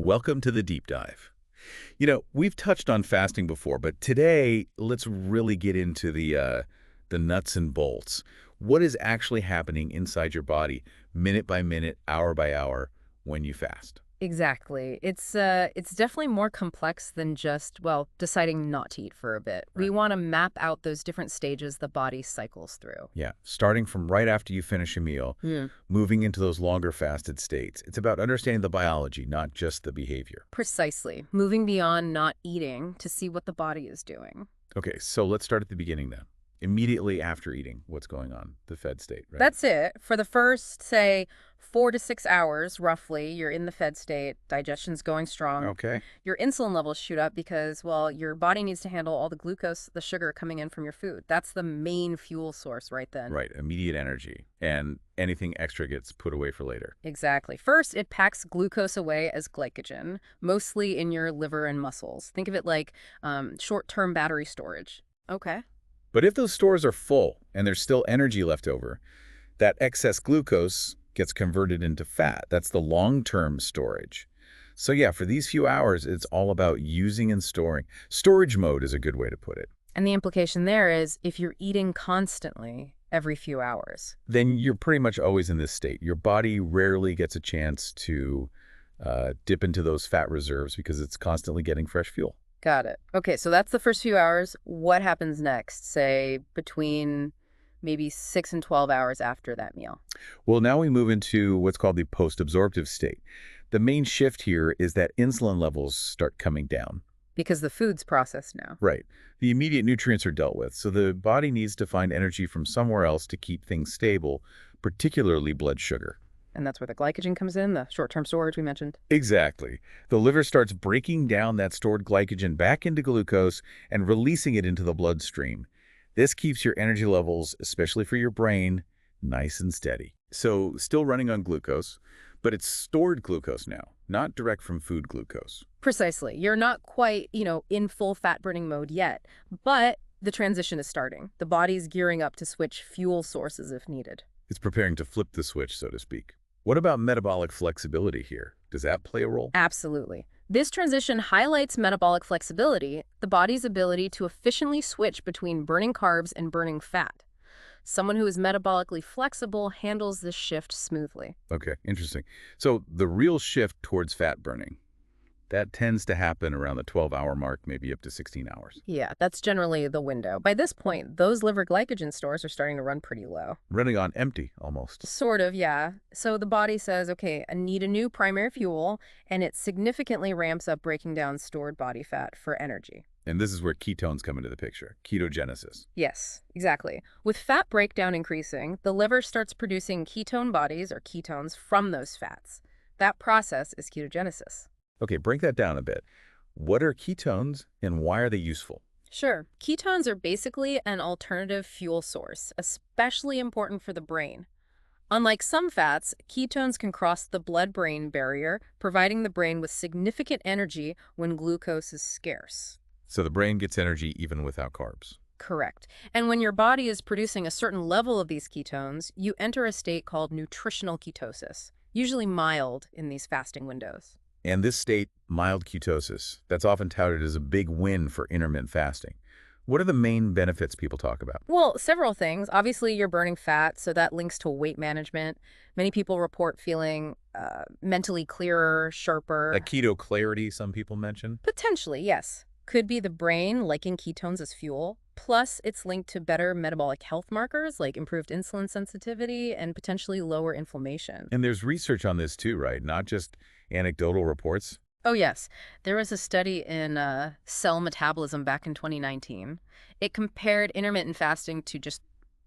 Welcome to the deep dive. We've touched on fasting before, but today let's really get into the nuts and bolts. What is actually happening inside your body, minute by minute, hour by hour, when you fast? Exactly. It's definitely more complex than just, well, deciding not to eat for a bit. We Right. want to map out those different stages the body cycles through. Yeah, starting from right after you finish a meal, Hmm. moving into those longer fasted states. It's about understanding the biology, not just the behavior. Precisely. Moving beyond not eating to see what the body is doing. Okay, so let's start at the beginning then. Immediately after eating, what's going on? The fed state, right? That's it. For the first, say, 4 to 6 hours, roughly, you're in the fed state, digestion's going strong. Okay. Your insulin levels shoot up because, well, your body needs to handle all the glucose, the sugar coming in from your food. That's the main fuel source right then. Right, immediate energy. And anything extra gets put away for later. Exactly. First, it packs glucose away as glycogen, mostly in your liver and muscles. Think of it like short-term battery storage. Okay. But if those stores are full and there's still energy left over, that excess glucose gets converted into fat. That's the long-term storage. So yeah, for these few hours, it's all about using and storing. Storage mode is a good way to put it. And the implication there is if you're eating constantly every few hours. Then you're pretty much always in this state. Your body rarely gets a chance to dip into those fat reserves because it's constantly getting fresh fuel. Got it. Okay, so that's the first few hours. What happens next, say, between maybe 6 and 12 hours after that meal? Well, now we move into what's called the post-absorptive state. The main shift here is that insulin levels start coming down. Because the food's processed now. Right. The immediate nutrients are dealt with, so the body needs to find energy from somewhere else to keep things stable, particularly blood sugar. And that's where the glycogen comes in, the short-term storage we mentioned. Exactly. The liver starts breaking down that stored glycogen back into glucose and releasing it into the bloodstream. This keeps your energy levels, especially for your brain, nice and steady. So still running on glucose, but it's stored glucose now, not direct from food glucose. Precisely. You're not quite, in full fat-burning mode yet, but the transition is starting. The body's gearing up to switch fuel sources if needed. It's preparing to flip the switch, so to speak. What about metabolic flexibility here? Does that play a role? Absolutely. This transition highlights metabolic flexibility, the body's ability to efficiently switch between burning carbs and burning fat. Someone who is metabolically flexible handles this shift smoothly. Okay, interesting. So the real shift towards fat burning, that tends to happen around the 12-hour mark, maybe up to 16 hours. Yeah, that's generally the window. By this point, those liver glycogen stores are starting to run pretty low. Running on empty, almost. Sort of, yeah. So the body says, okay, I need a new primary fuel, and it significantly ramps up breaking down stored body fat for energy. And this is where ketones come into the picture, ketogenesis. Yes, exactly. With fat breakdown increasing, the liver starts producing ketone bodies, or ketones, from those fats. That process is ketogenesis. Okay, break that down a bit. What are ketones and why are they useful? Sure, ketones are basically an alternative fuel source, especially important for the brain. Unlike some fats, ketones can cross the blood-brain barrier, providing the brain with significant energy when glucose is scarce. So the brain gets energy even without carbs. Correct. And when your body is producing a certain level of these ketones, you enter a state called nutritional ketosis, usually mild in these fasting windows. And this state, mild ketosis, that's often touted as a big win for intermittent fasting. What are the main benefits people talk about? Well, several things. Obviously, you're burning fat, so that links to weight management. Many people report feeling mentally clearer, sharper. That keto clarity some people mention? Potentially, yes. Could be the brain liking ketones as fuel. Plus, it's linked to better metabolic health markers like improved insulin sensitivity and potentially lower inflammation. And there's research on this too, right? Not just anecdotal reports. Oh, yes. There was a study in Cell Metabolism back in 2019. It compared intermittent fasting to just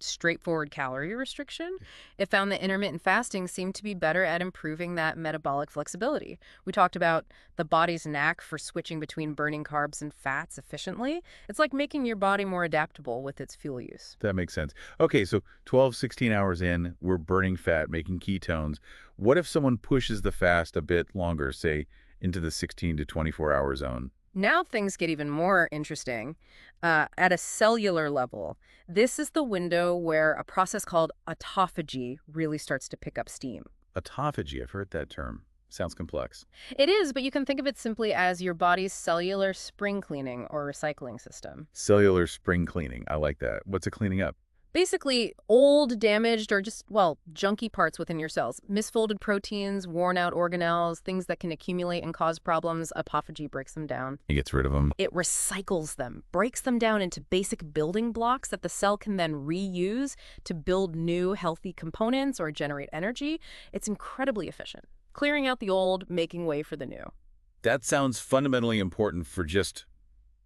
straightforward calorie restriction. It found that intermittent fasting seemed to be better at improving that metabolic flexibility. We talked about the body's knack for switching between burning carbs and fats efficiently. It's like making your body more adaptable with its fuel use. That makes sense. Okay, so 12, 16 hours in, we're burning fat, making ketones. What if someone pushes the fast a bit longer, say into the 16 to 24-hour zone? Now things get even more interesting. At a cellular level, this is the window where a process called autophagy really starts to pick up steam. Autophagy, I've heard that term. Sounds complex. It is, but you can think of it simply as your body's cellular spring cleaning or recycling system. Cellular spring cleaning. I like that. What's it cleaning up? Basically, old, damaged, or just, well, junky parts within your cells. Misfolded proteins, worn out organelles, things that can accumulate and cause problems. Autophagy breaks them down. It gets rid of them. It recycles them, breaks them down into basic building blocks that the cell can then reuse to build new healthy components or generate energy. It's incredibly efficient, clearing out the old, making way for the new. That sounds fundamentally important for just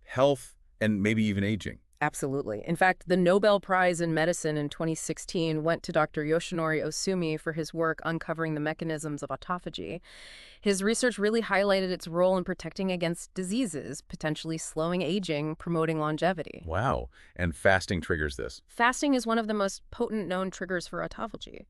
health and maybe even aging. Absolutely. In fact, the Nobel Prize in Medicine in 2016 went to Dr. Yoshinori Ohsumi for his work uncovering the mechanisms of autophagy. His research really highlighted its role in protecting against diseases, potentially slowing aging, promoting longevity. Wow. And fasting triggers this. Fasting is one of the most potent known triggers for autophagy.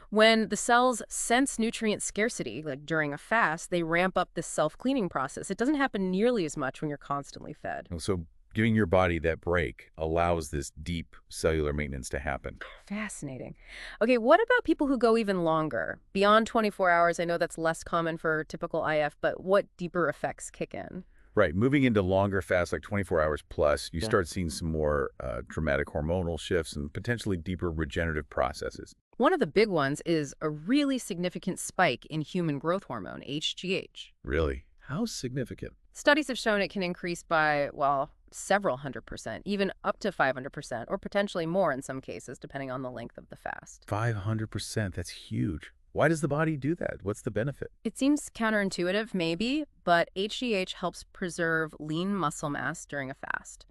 When the cells sense nutrient scarcity, like during a fast, they ramp up this self-cleaning process. It doesn't happen nearly as much when you're constantly fed. So giving your body that break allows this deep cellular maintenance to happen. Fascinating. Okay, what about people who go even longer? Beyond 24 hours, I know that's less common for typical IF, but what deeper effects kick in? Right. Moving into longer fasts, like 24 hours plus, you start seeing some more dramatic hormonal shifts and potentially deeper regenerative processes. One of the big ones is a really significant spike in human growth hormone, HGH. Really? How significant? Studies have shown it can increase by, well, several 100%, even up to 500%, or potentially more in some cases, depending on the length of the fast. 500%. That's huge. Why does the body do that? What's the benefit? It seems counterintuitive, maybe, but HGH helps preserve lean muscle mass during a fast.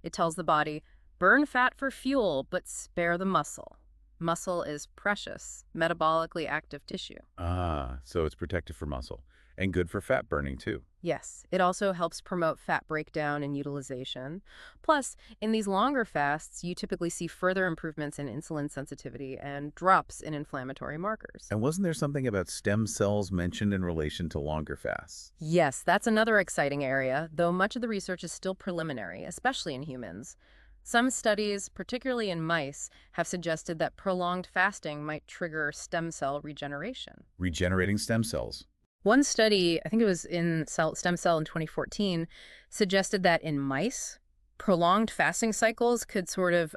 It tells the body, burn fat for fuel, but spare the muscle. Muscle is precious, metabolically active tissue. Ah, so it's protective for muscle and good for fat burning too. Yes, it also helps promote fat breakdown and utilization. Plus, in these longer fasts, you typically see further improvements in insulin sensitivity and drops in inflammatory markers. And wasn't there something about stem cells mentioned in relation to longer fasts? Yes, that's another exciting area, though much of the research is still preliminary, especially in humans. Some studies, particularly in mice, have suggested that prolonged fasting might trigger stem cell regeneration. Regenerating stem cells. One study, I think it was in Stem Cell in 2014, suggested that in mice, prolonged fasting cycles could sort of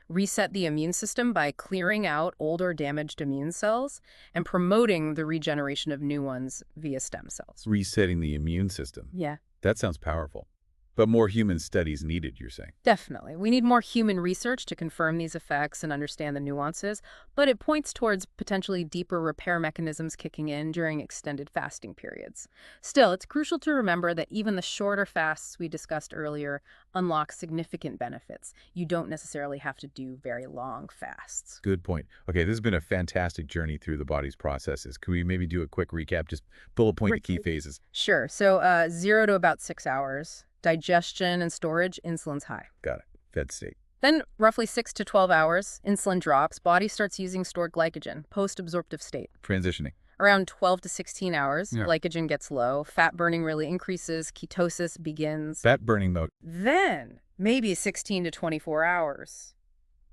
reset the immune system by clearing out old or damaged immune cells and promoting the regeneration of new ones via stem cells. Resetting the immune system. Yeah. That sounds powerful. But more human studies needed, you're saying? Definitely. We need more human research to confirm these effects and understand the nuances, but it points towards potentially deeper repair mechanisms kicking in during extended fasting periods. Still, it's crucial to remember that even the shorter fasts we discussed earlier unlock significant benefits. You don't necessarily have to do very long fasts. Good point. Okay, this has been a fantastic journey through the body's processes. Can we maybe do a quick recap? Just bullet point the key phases. Sure. So 0 to about 6 hours. Digestion and storage, insulin's high. Got it. Fed state. Then, roughly 6 to 12 hours, insulin drops, body starts using stored glycogen, post-absorptive state. Transitioning. Around 12 to 16 hours, Yeah. glycogen gets low, fat burning really increases, ketosis begins. Fat burning mode. Then, maybe 16 to 24 hours,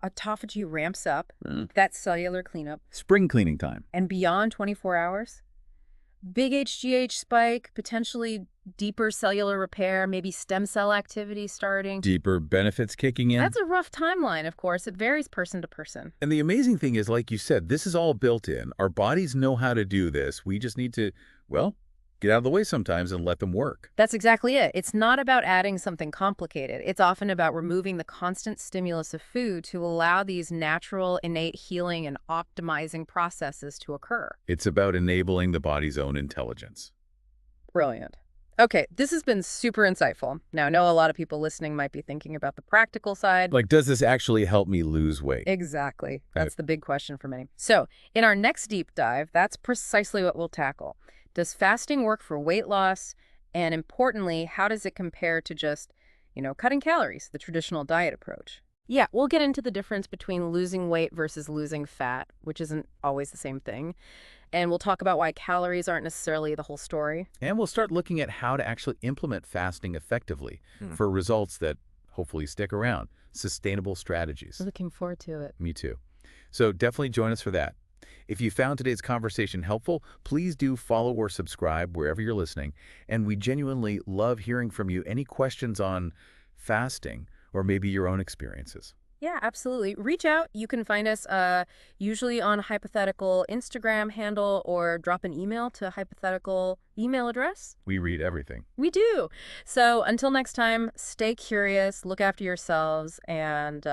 autophagy ramps up, that cellular cleanup, Spring cleaning time. and beyond 24 hours, big HGH spike, potentially deeper cellular repair, maybe stem cell activity starting. Deeper benefits kicking in. That's a rough timeline, of course. It varies person to person. And the amazing thing is, like you said, this is all built in. Our bodies know how to do this. We just need to, well, get out of the way sometimes and let them work. That's exactly it. It's not about adding something complicated. It's often about removing the constant stimulus of food to allow these natural, innate healing and optimizing processes to occur. It's about enabling the body's own intelligence. Brilliant. Okay, this has been super insightful. Now, I know a lot of people listening might be thinking about the practical side. Like, does this actually help me lose weight? Exactly. That's the big question for many. So, in our next deep dive, that's precisely what we'll tackle. Does fasting work for weight loss? And importantly, how does it compare to just, cutting calories, the traditional diet approach? Yeah, we'll get into the difference between losing weight versus losing fat, which isn't always the same thing. And we'll talk about why calories aren't necessarily the whole story. And we'll start looking at how to actually implement fasting effectively for results that hopefully stick around. Sustainable strategies. Looking forward to it. Me too. So definitely join us for that. If you found today's conversation helpful, please do follow or subscribe wherever you're listening. And we genuinely love hearing from you. Any questions on fasting or maybe your own experiences? Yeah, absolutely. Reach out. You can find us usually on a hypothetical Instagram handle or drop an email to a hypothetical email address. We read everything. We do. So until next time, stay curious, look after yourselves, and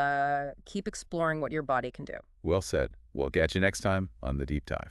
keep exploring what your body can do. Well said. We'll catch you next time on The Deep Dive.